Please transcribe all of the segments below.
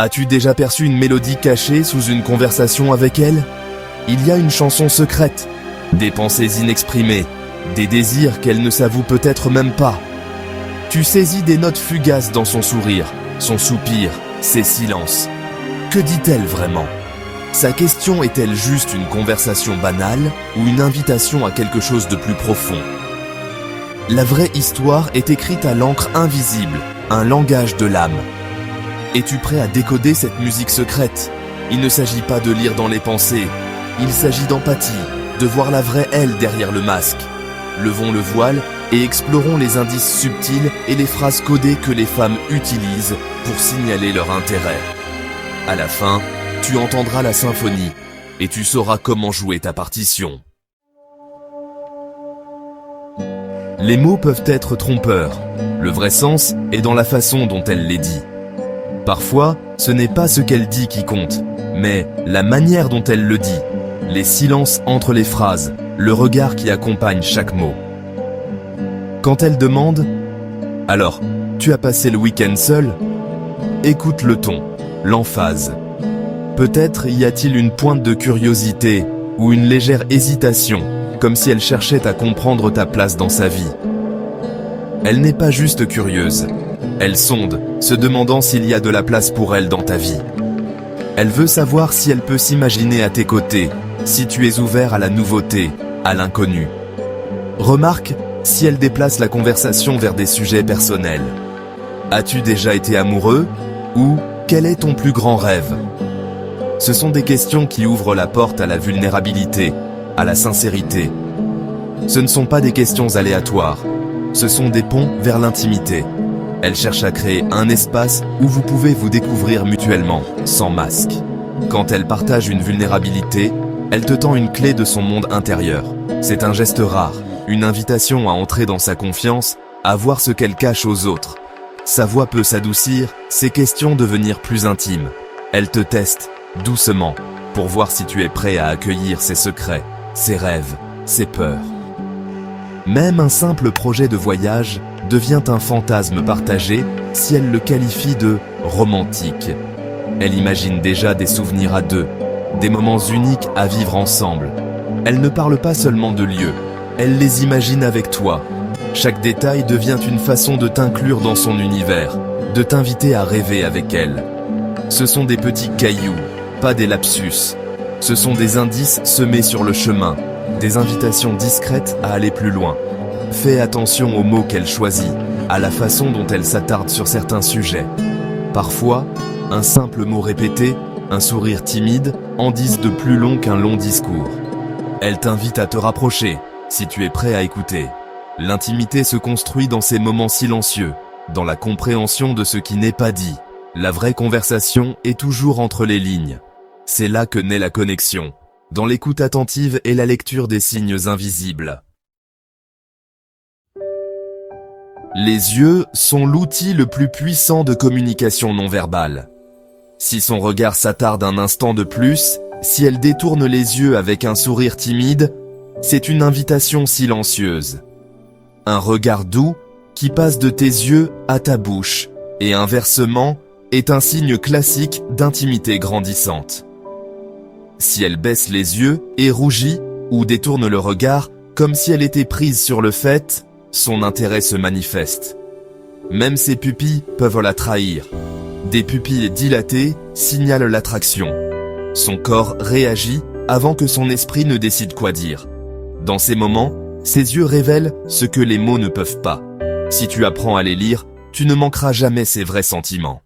As-tu déjà perçu une mélodie cachée sous une conversation avec elle? Il y a une chanson secrète, des pensées inexprimées, des désirs qu'elle ne s'avoue peut-être même pas. Tu saisis des notes fugaces dans son sourire, son soupir, ses silences. Que dit-elle vraiment? Sa question est-elle juste une conversation banale ou une invitation à quelque chose de plus profond? La vraie histoire est écrite à l'encre invisible, un langage de l'âme. Es-tu prêt à décoder cette musique secrète? Il ne s'agit pas de lire dans les pensées, il s'agit d'empathie, de voir la vraie elle derrière le masque. Levons le voile et explorons les indices subtils et les phrases codées que les femmes utilisent pour signaler leur intérêt. À la fin, tu entendras la symphonie et tu sauras comment jouer ta partition. Les mots peuvent être trompeurs. Le vrai sens est dans la façon dont elle les dit. Parfois, ce n'est pas ce qu'elle dit qui compte, mais la manière dont elle le dit, les silences entre les phrases, le regard qui accompagne chaque mot. Quand elle demande « Alors, tu as passé le week-end seul ?» Écoute le ton, l'emphase. Peut-être y a-t-il une pointe de curiosité ou une légère hésitation, comme si elle cherchait à comprendre ta place dans sa vie. Elle n'est pas juste curieuse, elle sonde, se demandant s'il y a de la place pour elle dans ta vie. Elle veut savoir si elle peut s'imaginer à tes côtés, si tu es ouvert à la nouveauté, à l'inconnu. Remarque si elle déplace la conversation vers des sujets personnels. As-tu déjà été amoureux? Ou quel est ton plus grand rêve? Ce sont des questions qui ouvrent la porte à la vulnérabilité, à la sincérité. Ce ne sont pas des questions aléatoires, ce sont des ponts vers l'intimité. Elle cherche à créer un espace où vous pouvez vous découvrir mutuellement, sans masque. Quand elle partage une vulnérabilité, elle te tend une clé de son monde intérieur. C'est un geste rare, une invitation à entrer dans sa confiance, à voir ce qu'elle cache aux autres. Sa voix peut s'adoucir, ses questions devenir plus intimes. Elle te teste, doucement, pour voir si tu es prêt à accueillir ses secrets, ses rêves, ses peurs. Même un simple projet de voyage devient un fantasme partagé si elle le qualifie de romantique. Elle imagine déjà des souvenirs à deux, des moments uniques à vivre ensemble. Elle ne parle pas seulement de lieux, elle les imagine avec toi. Chaque détail devient une façon de t'inclure dans son univers, de t'inviter à rêver avec elle. Ce sont des petits cailloux, pas des lapsus. Ce sont des indices semés sur le chemin, des invitations discrètes à aller plus loin. Fais attention aux mots qu'elle choisit, à la façon dont elle s'attarde sur certains sujets. Parfois, un simple mot répété, un sourire timide, en disent de plus long qu'un long discours. Elle t'invite à te rapprocher, si tu es prêt à écouter. L'intimité se construit dans ces moments silencieux, dans la compréhension de ce qui n'est pas dit. La vraie conversation est toujours entre les lignes. C'est là que naît la connexion, dans l'écoute attentive et la lecture des signes invisibles. Les yeux sont l'outil le plus puissant de communication non verbale. Si son regard s'attarde un instant de plus, si elle détourne les yeux avec un sourire timide, c'est une invitation silencieuse. Un regard doux qui passe de tes yeux à ta bouche, et inversement, est un signe classique d'intimité grandissante. Si elle baisse les yeux et rougit, ou détourne le regard, comme si elle était prise sur le fait, son intérêt se manifeste. Même ses pupilles peuvent la trahir. Des pupilles dilatées signalent l'attraction. Son corps réagit avant que son esprit ne décide quoi dire. Dans ces moments, ses yeux révèlent ce que les mots ne peuvent pas. Si tu apprends à les lire, tu ne manqueras jamais ses vrais sentiments.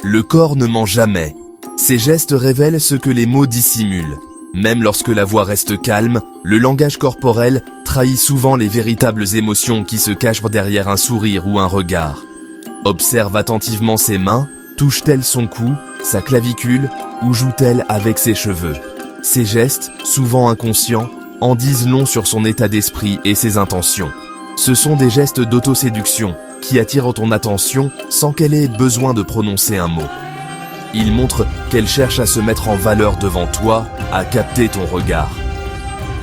Le corps ne ment jamais. Ses gestes révèlent ce que les mots dissimulent. Même lorsque la voix reste calme, le langage corporel trahit souvent les véritables émotions qui se cachent derrière un sourire ou un regard. Observe attentivement ses mains, touche-t-elle son cou, sa clavicule, ou joue-t-elle avec ses cheveux? Ses gestes, souvent inconscients, en disent long sur son état d'esprit et ses intentions. Ce sont des gestes d'autoséduction qui attirent ton attention sans qu'elle ait besoin de prononcer un mot. Ils montrent qu'elle cherche à se mettre en valeur devant toi, à capter ton regard.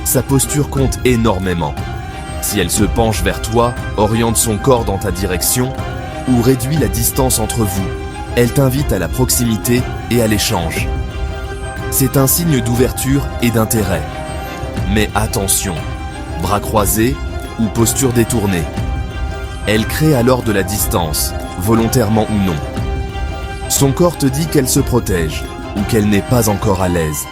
Sa posture compte énormément. Si elle se penche vers toi, oriente son corps dans ta direction, ou réduit la distance entre vous. Elle t'invite à la proximité et à l'échange. C'est un signe d'ouverture et d'intérêt. Mais attention, bras croisés ou posture détournée. Elle crée alors de la distance, volontairement ou non. Son corps te dit qu'elle se protège ou qu'elle n'est pas encore à l'aise.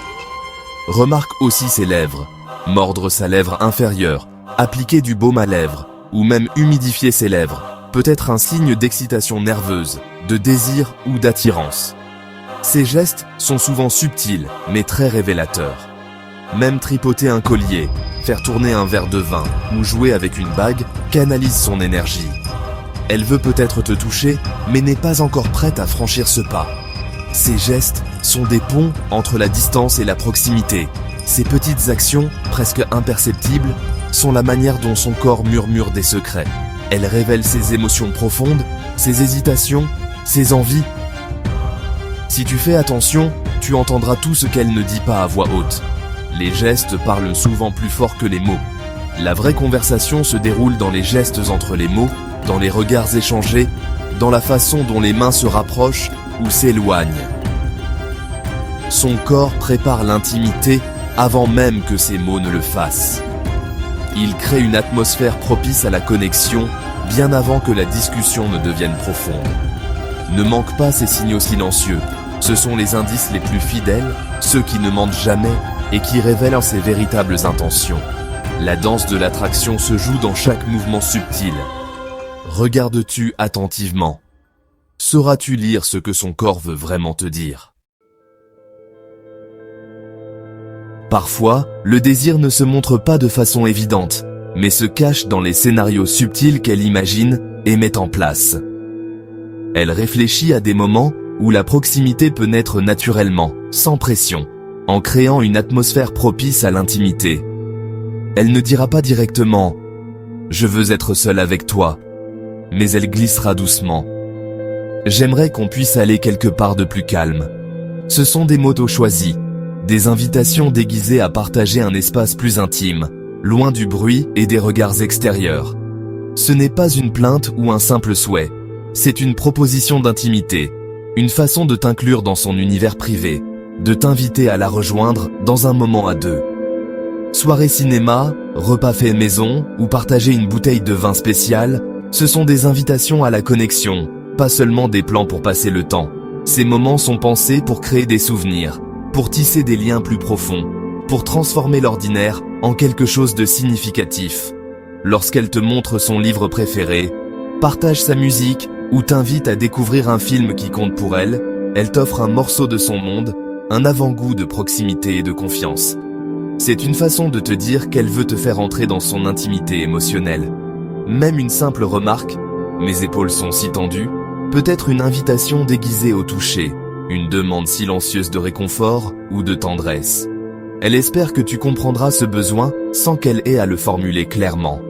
Remarque aussi ses lèvres. Mordre sa lèvre inférieure, appliquer du baume à lèvres ou même humidifier ses lèvres peut être un signe d'excitation nerveuse, de désir ou d'attirance. Ces gestes sont souvent subtils mais très révélateurs. Même tripoter un collier, faire tourner un verre de vin ou jouer avec une bague canalise son énergie. Elle veut peut-être te toucher, mais n'est pas encore prête à franchir ce pas. Ces gestes sont des ponts entre la distance et la proximité. Ces petites actions, presque imperceptibles, sont la manière dont son corps murmure des secrets. Elle révèle ses émotions profondes, ses hésitations, ses envies. Si tu fais attention, tu entendras tout ce qu'elle ne dit pas à voix haute. Les gestes parlent souvent plus fort que les mots. La vraie conversation se déroule dans les gestes entre les mots, dans les regards échangés, dans la façon dont les mains se rapprochent ou s'éloignent. Son corps prépare l'intimité avant même que ses mots ne le fassent. Il crée une atmosphère propice à la connexion bien avant que la discussion ne devienne profonde. Ne manque pas ces signaux silencieux. Ce sont les indices les plus fidèles, ceux qui ne mentent jamais et qui révèlent ses véritables intentions. La danse de l'attraction se joue dans chaque mouvement subtil. Regardes-tu attentivement? Sauras-tu lire ce que son corps veut vraiment te dire? Parfois, le désir ne se montre pas de façon évidente, mais se cache dans les scénarios subtils qu'elle imagine et met en place. Elle réfléchit à des moments où la proximité peut naître naturellement, sans pression, en créant une atmosphère propice à l'intimité. Elle ne dira pas directement « Je veux être seule avec toi », mais elle glissera doucement. « J'aimerais qu'on puisse aller quelque part de plus calme ». Ce sont des mots choisis, des invitations déguisées à partager un espace plus intime, loin du bruit et des regards extérieurs. Ce n'est pas une plainte ou un simple souhait, c'est une proposition d'intimité, une façon de t'inclure dans son univers privé, de t'inviter à la rejoindre dans un moment à deux. Soirée cinéma, repas fait maison ou partager une bouteille de vin spécial, ce sont des invitations à la connexion, pas seulement des plans pour passer le temps. Ces moments sont pensés pour créer des souvenirs, pour tisser des liens plus profonds, pour transformer l'ordinaire en quelque chose de significatif. Lorsqu'elle te montre son livre préféré, partage sa musique ou t'invite à découvrir un film qui compte pour elle, elle t'offre un morceau de son monde, un avant-goût de proximité et de confiance. C'est une façon de te dire qu'elle veut te faire entrer dans son intimité émotionnelle. Même une simple remarque, mes épaules sont si tendues, peut être une invitation déguisée au toucher, une demande silencieuse de réconfort ou de tendresse. Elle espère que tu comprendras ce besoin sans qu'elle ait à le formuler clairement.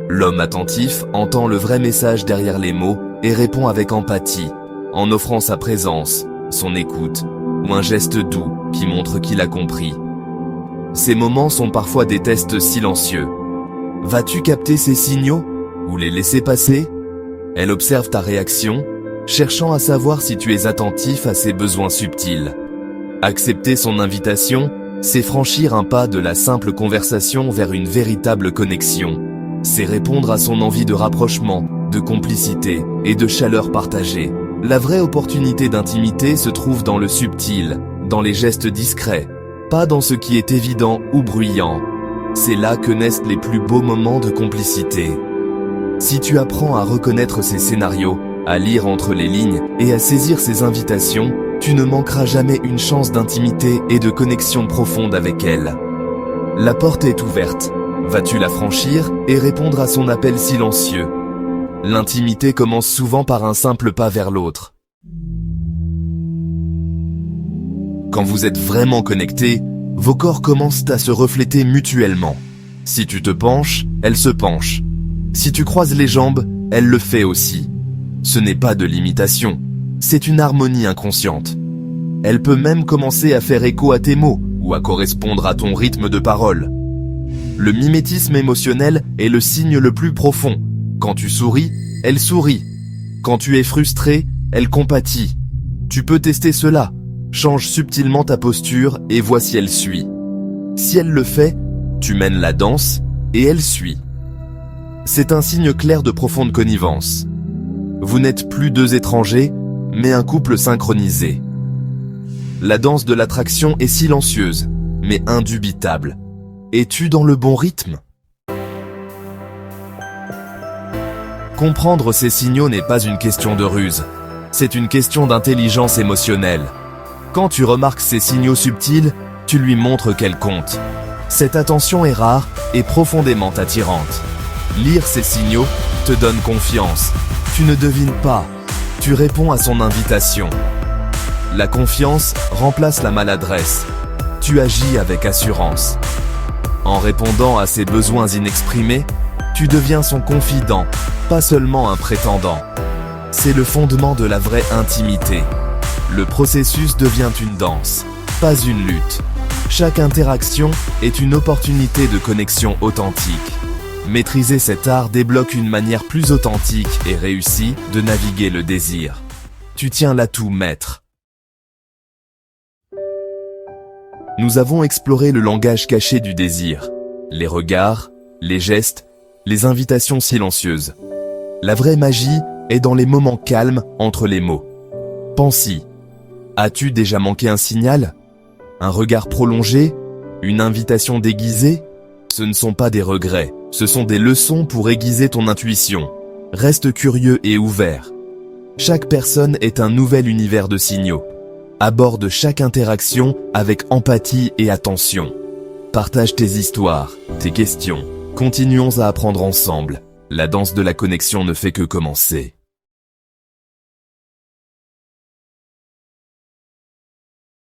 L'homme attentif entend le vrai message derrière les mots et répond avec empathie, en offrant sa présence, son écoute, ou un geste doux qui montre qu'il a compris. Ces moments sont parfois des tests silencieux. Vas-tu capter ces signaux ou les laisser passer? Elle observe ta réaction, cherchant à savoir si tu es attentif à ses besoins subtils. Accepter son invitation, c'est franchir un pas de la simple conversation vers une véritable connexion. C'est répondre à son envie de rapprochement, de complicité et de chaleur partagée. La vraie opportunité d'intimité se trouve dans le subtil, dans les gestes discrets, pas dans ce qui est évident ou bruyant. C'est là que naissent les plus beaux moments de complicité. Si tu apprends à reconnaître ces scénarios, à lire entre les lignes et à saisir ces invitations, tu ne manqueras jamais une chance d'intimité et de connexion profonde avec elle. La porte est ouverte. Vas-tu la franchir et répondre à son appel silencieux? L'intimité commence souvent par un simple pas vers l'autre. Quand vous êtes vraiment connectés, vos corps commencent à se refléter mutuellement. Si tu te penches, elle se penche. Si tu croises les jambes, elle le fait aussi. Ce n'est pas de l'imitation, c'est une harmonie inconsciente. Elle peut même commencer à faire écho à tes mots ou à correspondre à ton rythme de parole. Le mimétisme émotionnel est le signe le plus profond. Quand tu souris, elle sourit. Quand tu es frustré, elle compatit. Tu peux tester cela. Change subtilement ta posture et vois si elle suit. Si elle le fait, tu mènes la danse et elle suit. C'est un signe clair de profonde connivence. Vous n'êtes plus deux étrangers, mais un couple synchronisé. La danse de l'attraction est silencieuse, mais indubitable. Es-tu dans le bon rythme ? Comprendre ces signaux n'est pas une question de ruse, c'est une question d'intelligence émotionnelle. Quand tu remarques ces signaux subtils, tu lui montres qu'elle compte. Cette attention est rare et profondément attirante. Lire ces signaux te donne confiance. Tu ne devines pas, tu réponds à son invitation. La confiance remplace la maladresse. Tu agis avec assurance. En répondant à ses besoins inexprimés, tu deviens son confident, pas seulement un prétendant. C'est le fondement de la vraie intimité. Le processus devient une danse, pas une lutte. Chaque interaction est une opportunité de connexion authentique. Maîtriser cet art débloque une manière plus authentique et réussie de naviguer le désir. Tu tiens l'atout maître. Nous avons exploré le langage caché du désir, les regards, les gestes, les invitations silencieuses. La vraie magie est dans les moments calmes entre les mots. Pense-y. As-tu déjà manqué un signal ? Un regard prolongé ? Une invitation déguisée ? Ce ne sont pas des regrets, ce sont des leçons pour aiguiser ton intuition. Reste curieux et ouvert. Chaque personne est un nouvel univers de signaux. Aborde chaque interaction avec empathie et attention. Partage tes histoires, tes questions. Continuons à apprendre ensemble. La danse de la connexion ne fait que commencer.